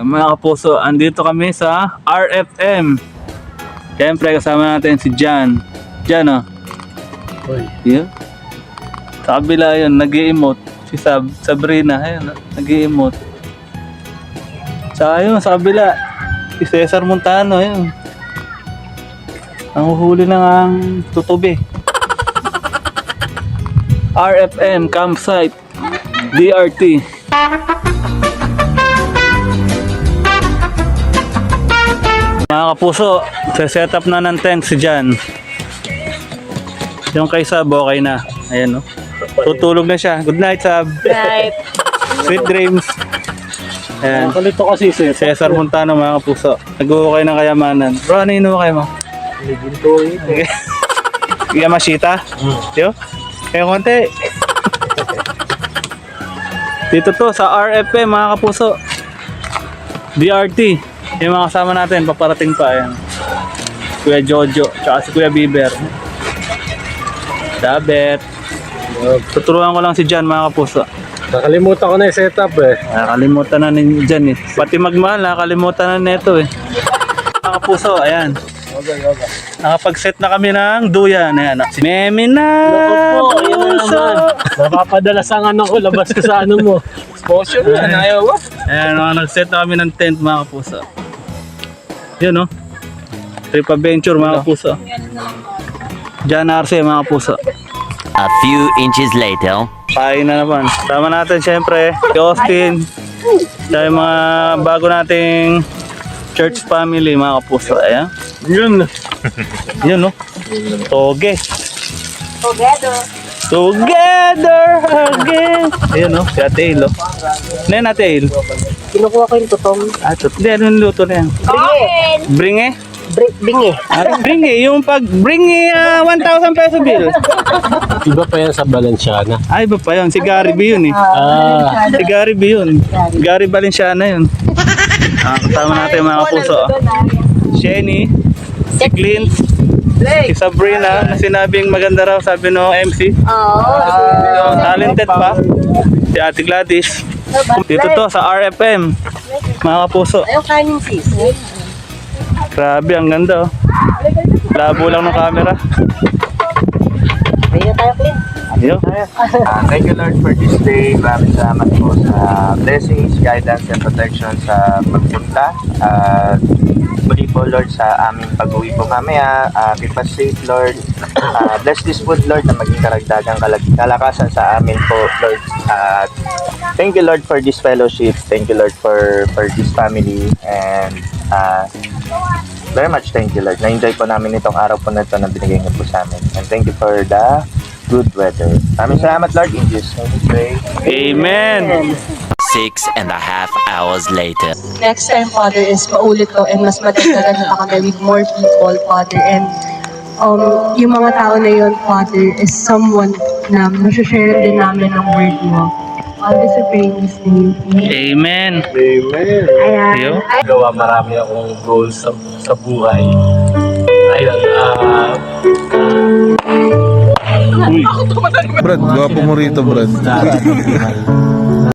Mga kapuso, andito kami sa RFM. Siyempre kasama natin si Jan. Jan, oh. Hoy. Yeah. Sa kabila yun, nag-i-emote. Si Sabrina, ayun, nag-i-emote. Sa ayun, sa kabila, si Cesar Montano, ayun. Ang huli na ang tutubi. RFM campsite, DRT. Mga kapuso, set up na ng tent si Jan. Yung kay Sab, okay na. Ayan, no? Tutulog na siya. Good night, Sab. Night. Sweet dreams. Ayan. Kalito kasi Cesar Montano, mga kapuso. Nag-uukay ng kayamanan. Bro, ano inuukay mo? Ginto eh. Yamashita? Yo? Kaya konti. Dito to, sa RFM, mga kapuso. DRT. Yung mga kasama natin, paparating pa. Ayan. Kuya Jojo, tsaka si Kuya Bieber. Dabet. Tuturuan ko lang si Jan, mga kapuso. Nakalimutan ko na yung setup eh. Nakakalimutan na ni Jan eh. Pati magmahal, nakakalimutan na nito eh. Mga kapuso, ayan. Nakapag-set na kami ng duyan. Ayan. Si Memi na Opo, yun na naman. Napapadalas ang ano ko, labas ko sa ano mo. Exposure yan, ayaw ba? Ayan, nag-set na kami ng tent, mga kapuso. Yun, no? Trip adventure, mga kapuso. Jan Arce, mga kapuso. A few inches later. Pain na naman. Tama natin, syempre, si Austin. Tsaka yung mga bago nating church family, mga kapuso. Ayan. Yun. Yun, no? Toge. Together again. Ayun, no? Si Ate Il, oh. Ano yan, Ate Il? Kinukuha ko yung tutong. Hindi, ano yung luto na yan? Bringe? Bingi. Bringe, yung pag bringe 1,000 peso bill. Iba pa yan sa Balenciana. Ay, iba pa yun. Si Gary B yun eh. Si Gary B yun. Gary Valenciana yun. Kasama natin mga kapuso. Shenny, si Clint, si Sabrina, na sinabing maganda raw, sabi no MC. Talented pa. Si Ate Gladys. Dito to sa RFM. Mga kapuso. Ayaw kanin sis. Grabe, ang ganda oh. Labo lang ng camera. Ayun tayo, Clint. Ayun. Thank you Lord for this day. Maraming salamat po sa blessings, guidance, and protection sa pagpunta. Muli po Lord sa aming pag-uwi po mamaya. Keep us safe Lord. Bless this food Lord na maging karagdagang kalakasan sa amin po Lord. Thank you Lord for this fellowship. Thank you Lord for this family. And very much thank you Lord. Na-enjoy po namin itong araw po na ito na binigay niyo po sa amin. And thank you for the good weather. Maraming salamat Lord. In Jesus' name we pray. Amen. 6.5 hours later. Next time, Father, is maulit ko and mas madagdagan na kami with more people, Father. And yung mga tao na yun, Father, is someone na masashare din namin ng word mo. All this we pray in His name. Amen. Amen. Ayan. Yo. Gawa marami akong goals sa buhay. Ayun, Uy. Brad, gwapo mo rito, Brad.